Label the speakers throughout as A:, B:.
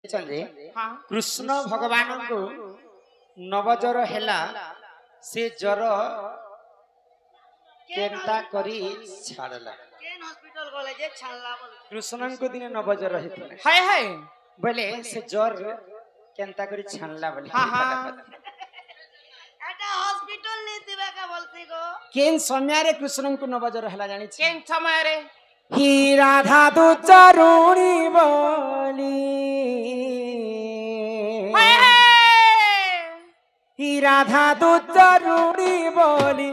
A: कृष्ण भगवान को नवजर हेला से जर केनता करी छाड़ला
B: केन हॉस्पिटल गले जे छाड़ला बोल
A: कृष्ण को दिन नवजर हेतले
B: हाय हाय
A: बोले से जर केनता करी छाड़ला बोले
B: हां हां एटा हॉस्पिटल नै दिबा का बोलती गो
A: केन समय रे कृष्ण को नवजर हेला जानि छी
B: केन समय रे
A: ही राधा दु चरुणी बोली ही राधा दु चरुणी बोली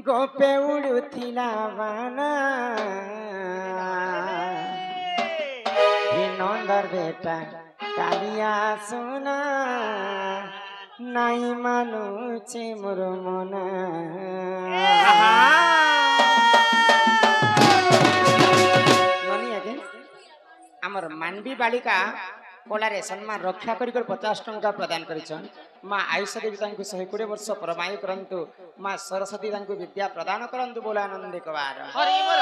A: गोपे उड़ुथिला बाना ही नंदर बेटा कालिया सुना नाई मानुचे मोर मना आमर मानवी बालिका कोलारे सम्मान रक्षा करी 50 टंका प्रदान करिछन मां आयुष देवी तांको 120 वर्ष परमायु करंतु मां सरस्वती तांको विद्या प्रदान करंतु बोला आनंद कबार
B: हरि बोल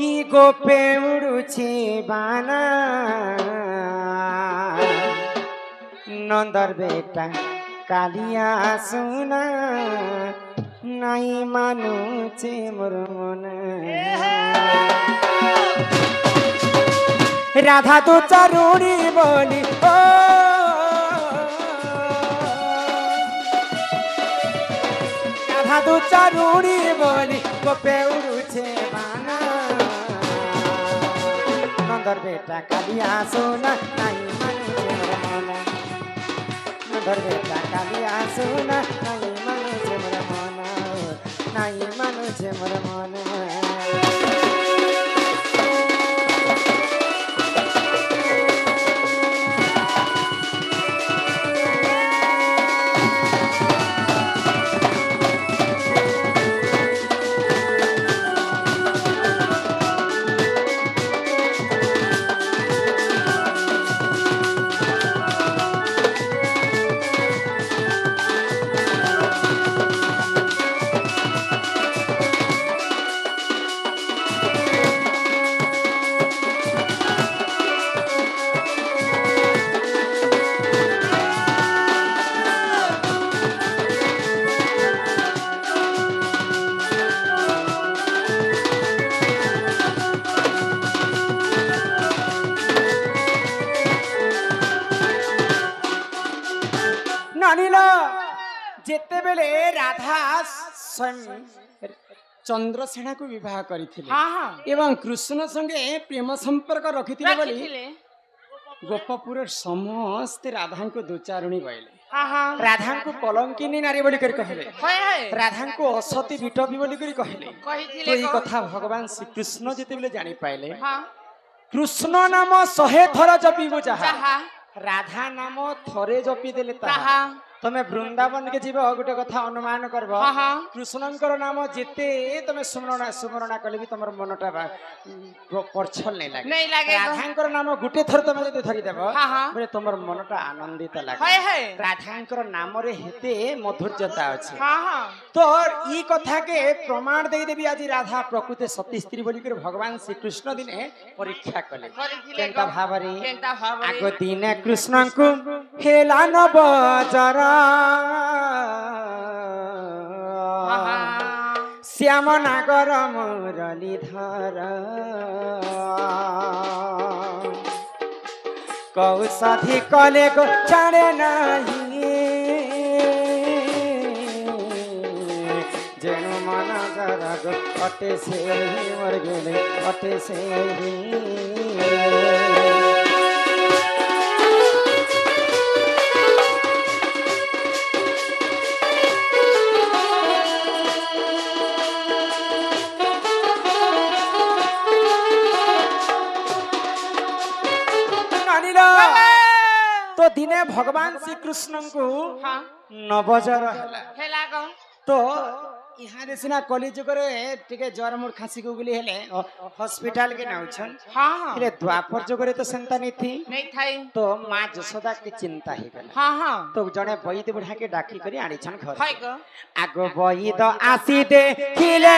A: ई गोपे उडुछि बाना नंदर बेटा कालिया सुना नाई मानुचे मोर मन राधा तो चरुणी बोली ओ राधा तो चरुणी बोली गोपे उड़ुछे बाना नंदर बेटा कालिया सोना नाई मानुचे मोर मन नंदर बेटा कालिया सोना नाई मानुचे मोर मन नाई मानुचे मोर मन जेते बेले राधा चंद्रसेना को विवाह करिथिले एवं कृष्ण संगे प्रेम संपर्क रखिथिले बोली गोपपुर समस्त राधा को दुचारुणी बइले राधा को कलंकिनी नारी बोली कर कहले राधा को असती विटपी बोली कर कहले तो ई कथा भगवान श्री कृष्ण जेते बेले जानि पाइले कृष्ण नाम 100 थर जपिबो चाहा राधा नाम थरे जपी देले ताहा तमे वृंदावन के जीव गोटे कथा अनुमान करब कृष्णंकर नाम जेते तमे सुमरणा कले भी तमर मनटा परछल नहीं लागे राधांकर नाम गुटे थर तमे जते धरि देबो बोले तमर मनटा आनंदित लागे राधांकर नाम रे हेते मधुर्यता अछि तो ई कथा के प्रमाण देई देबी आज राधा प्रकृति सती स्त्री बोली कर भगवान श्री कृष्ण दिने परीक्षा कले केनता भावरे आगो दिने कृष्ण को हेला न बजरा श्याम नागर मुरलीधर कौशधि कले को जाने नहीं जेनु मन जरग अटे से ही मर गेले अटे से ही तो दिने भगवान श्री कृष्ण को नवजर हेला तो यहाँ देसिना कली जुग रे टिके ज्वर मुर खासी को गुली हेले हॉस्पिटल के नाउछन इले द्वापर जुग रे तो संता नहीं थाई तो मां जशोदा के चिंता ही गला तो जने वैद्य बुढ़ा के डाकी करी आनी छन घर आगो वैद्य आसी दे खिले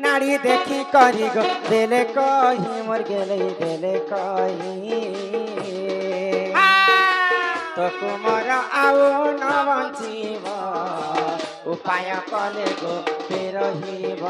A: नाड़ी नाड़ी देखी करी गो देले कही मोर गेले देले कही तो कुमार आओ न बंचीब उपाय कले गो रहिब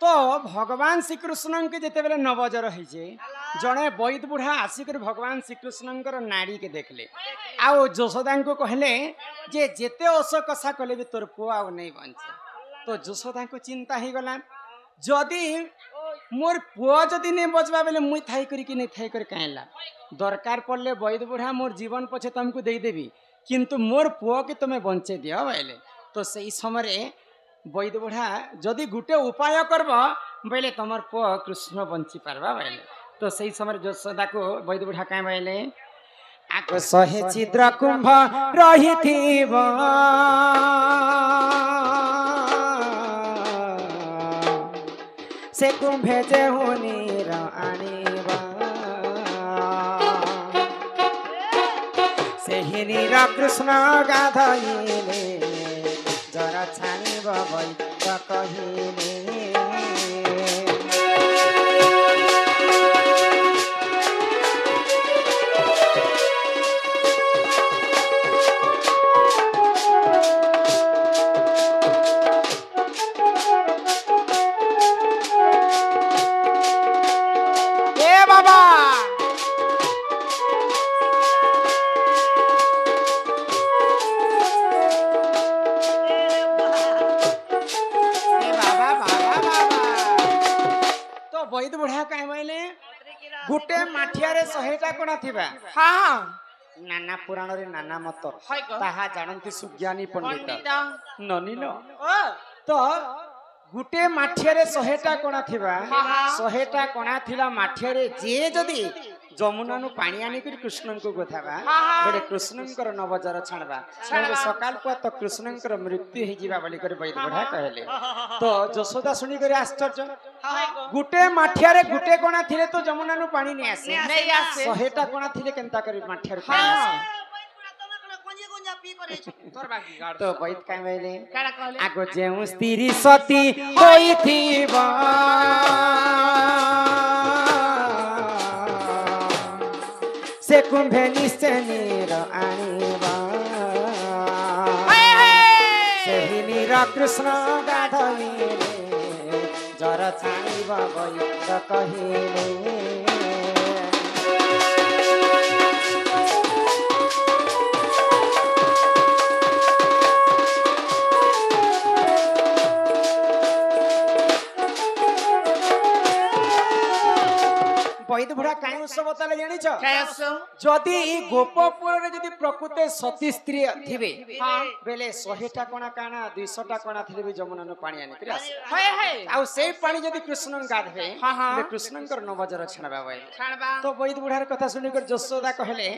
A: तो भगवान श्रीकृष्ण के जिते बेले नवजर होइछे जड़े बैद बुढ़ा आसिक भगवान श्रीकृष्ण नाड़ी के देखले आओ यशोदा को कहले जे जेते ओष कषा कले भी तोर पुआ आ नहीं बंचे तो यशोदा को चिंता ही गला जदि मोर पुआ जदि नहीं बचवा बेले मुई थाई करी कि नहीं थाई कर कहला दरकार पड़ले बैद बुढ़ा मोर जीवन पछे तुमको दे देबी किंतु मोर पुआ के तुम्हें बंचे दियो बोले तो सही समय बैद बुढ़ा जदि गुटे उपाय करब बोले तुम पुआ कृष्ण बंची पार्बा बोले तो सही समय यशोदा को बैद बुढ़ा कह बोले आको सहे छिद्र कुंभ रही से कुंभे जे हुनीर आनिबा से हिनीर कृष्ण गाधइले जरा छानिब बैद कहिले बैद बुढ़ा कह गुटे माठिया शहेटा कणा थिबा हाँ नाना पुराण रे नाना मत ताहा जानती सुज्ञानी पंडित ननीन तो गुटे माठिया शहेटा कणा थिबा शहेटा कणा थिला माठिया जे जदी जमुना नु पानी आनी कर कृष्ण को गोथाबा बड़े कृष्ण नवजर छाणबा सकाल को तो कृष्ण मृत्यु हो जीवा बोली कर बैद बुढ़ा कहले तो यशोदा सुनी कर आश्चर्य गुटे माठिया गुटे कोना थिले तो जमुना नु पानी नहीं आसे शहेटा कोना थिले केनता कर माठिया रे पानी आसे तो बैद काय बोले आगो जेउ स्त्री सती होई थिबा से कुंभे निश्चय नीर आनिबा से नीर कृष्ण गाधइले जर छानिब बैद कहिले बैद बुढ़ा कहीं उत्सव बताले जानिछ जदि गोपपुर रे जदि प्रकृति सती स्त्री थिबे बेले 100टा कोना काना 200टा कोना थिले भी जमुना नु पानी आनी कर आसे आ सेई पानी जदि कृष्ण गाधबे बे कृष्णकर नवजर छाणबा बोले तो बैद बुढ़ार कथा सुनि कर यशोदा कहले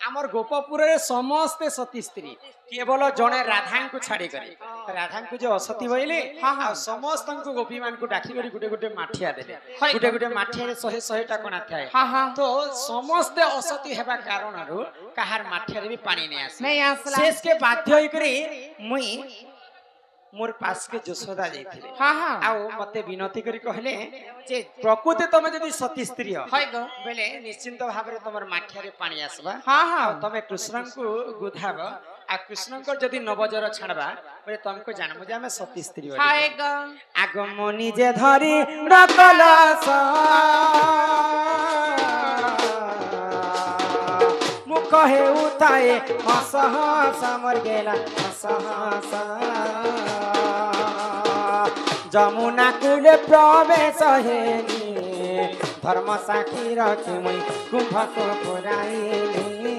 A: हमर गोपपुर रे समस्त सती स्त्री केवल जने राधा को छाड़ी करे राधा को जो असती बोले आ समस्त को गोपी मान को डाकी करी गुटे गुटे माठिया देले गुटे गुटे माठिया रे 100टा कोना थाए तो समस्त असती हेबा कारण रु कहार माठिया रे भी पानी नहीं आसे शेष के बाध्य होई करी मुई मोर पास के यशोदा जाइथिले आओ मते विनती करी कहले जे प्रकृति तमे जदी सती स्त्री हो बेले निश्चिंत भाबरे तमर माठिया रे पानी आसबा तमे कृष्ण को गुधाब आ कृष्ण को जदी नवजर छाड़बा बे तुमको जानमु जे हमें सती स्त्री हो आगम निजे धरी रकलस मुख हे उठाए हसहस मर गेला हसहस जमुना कूले प्रवेश हेली धर्म साखी रखी मुई कुंभ को पुराइली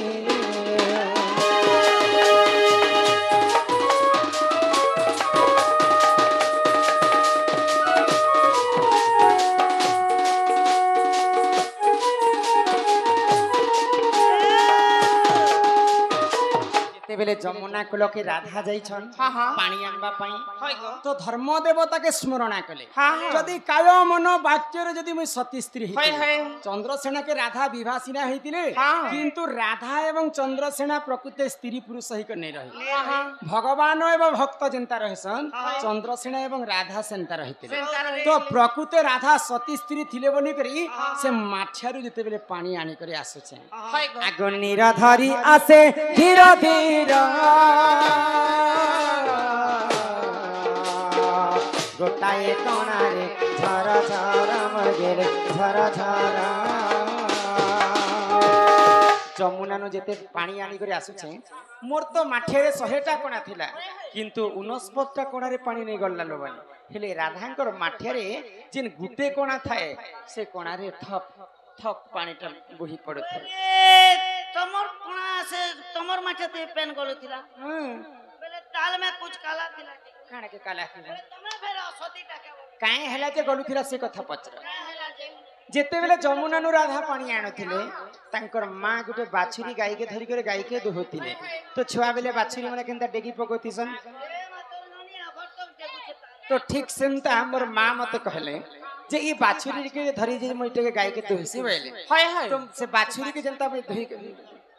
A: बेले जमुना ଯମୁନା କୂଳକେ ରାଧା ଯାଇଛନ୍ ପାଣି ଆନବା ପାଇଁ ତ ଧର୍ମ ଦେବତା କେ ସ୍ମରଣ କଲେ ଯଦି କାୟ ମନ ବାକ୍ୟରେ ଯଦି ମୁଁ ସତୀ ସ୍ତ୍ରୀ ହେଇଥିଲି ଚନ୍ଦ୍ରସେନା କେ ରାଧା ବିଭାସିନା ହେଇଥିଲେ କିନ୍ତୁ ରାଧା ଏବଂ ଚନ୍ଦ୍ରସେନା ପ୍ରକୃତ ସ୍ତ୍ରୀ ପୁରୁଷ ହେଇକ ନେଇ ରହି ଭଗବାନ ଏବଂ ଭକ୍ତ ଯେନ୍ତା ରହିସନ୍ ଚନ୍ଦ୍ରସେନା ଏବଂ ରାଧା ସେନ୍ତା ରହିଥିଲେ ତ ପ୍ରକୃତ ରାଧା ସତୀ ସ୍ତ୍ରୀ ଥିଲେ ବୋଲି କରି ସେ ମାଠିଆରୁ ଯେତେବେଳେ ପାଣି ଆଣି କରି ଆସୁଛେ ଆଗ ନିର ଧରି ଆସେ ଧୀର ଧୀର ଗୋଟାଏ କଣାରେ ଝର ଝର ମଗେରେ ଝର ଝର ଯମୁନାନୁ ଯେତେ ପାଣି ଆଣିକରି ଆସୁଛେ ମୋର ତ ମାଠିଆରେ 100ଟା କଣା ଥିଲା କିନ୍ତୁ 69ଟା କଣାରେ ପାଣି ନେଇ ଗଲା ଲୋବାନି ହେଲେ ରାଧାଙ୍କର ମାଠିଆରେ ଯେନ୍ ଗୁଟେ କଣା ଥାଏ ସେ କଣାରେ ଥପ ଥପ ପାଣିଟା ବୋହି ପଡୁଥାଏ
B: ତମର କଣା ସେ ତମର ମାଠିଆতে পেন গলুଥିଲା বেলে তাল মে কুछ কালা थिला
A: କାଣା କେ କାଲା ଥିଲା
B: ତମେ ଫେର ସତୀଟା କେ
A: କାଇଁ ହେଲା ଯେ ଗଲୁଥିଲା ସେ କଥା ପଚର ଯେତେବେଳେ ଯମୁନାନୁ ରାଧା ପାଣି ଆଣୁଥିଲେ ତାଙ୍କର ମା ଗୋଟେ ବାଛୁରୀ ଗାଈକେ ଧରିକରି ଗାଈକେ ଦୁହୁଥିଲେ ତ ଛୁଆ ବେଲେ ବାଛୁରୀ ମାନେ କେନ୍ତା ଡେଗି ପକଉଥିସନ୍ ତ ଠିକ ସେନ୍ତା ମୋର ମା ମତେ କହିଲେ जे ई बाछुरी के धरी जे मोइटे के गाय के दुहसी बैले हाय हाय तो से बाछुरी के जनता में धई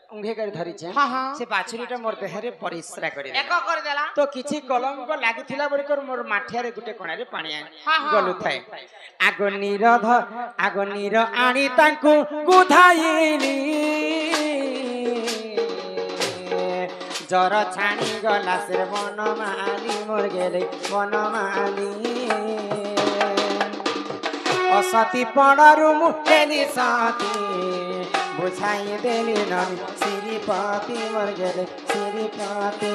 A: उंघे कर धरी छे से बाछुरीटा मोर देहरे परिश्रा करी
B: एक कर देला
A: तो किछि कलंक लागिथिला बड़ी कर मोर माठियारे गुटे कोणारे पानी गलु थाए आगो नीर आनी तांकु गुधाईली जर छाणी गला से बनमाली मोर गेले बनमाली असती पड़ारू मुखेली साथी बुझाई देली नाम श्रीपति मर गेले श्रीपति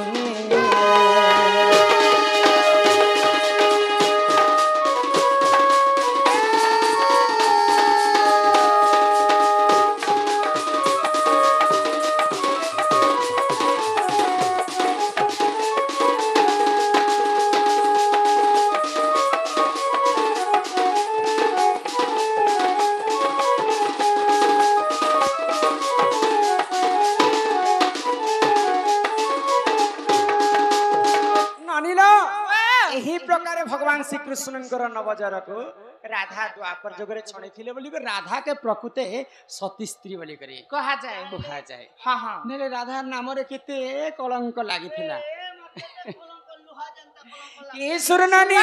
A: भगवान श्री कृष्ण नवजर को राधा द्वापर जगरे छणे थिले बोली राधा के प्रकृते सती स्त्री बोली करी
B: कहा जाए
A: हां हां नेले राधा नाम रे केते कलंक लागिथिला ये सुरनानी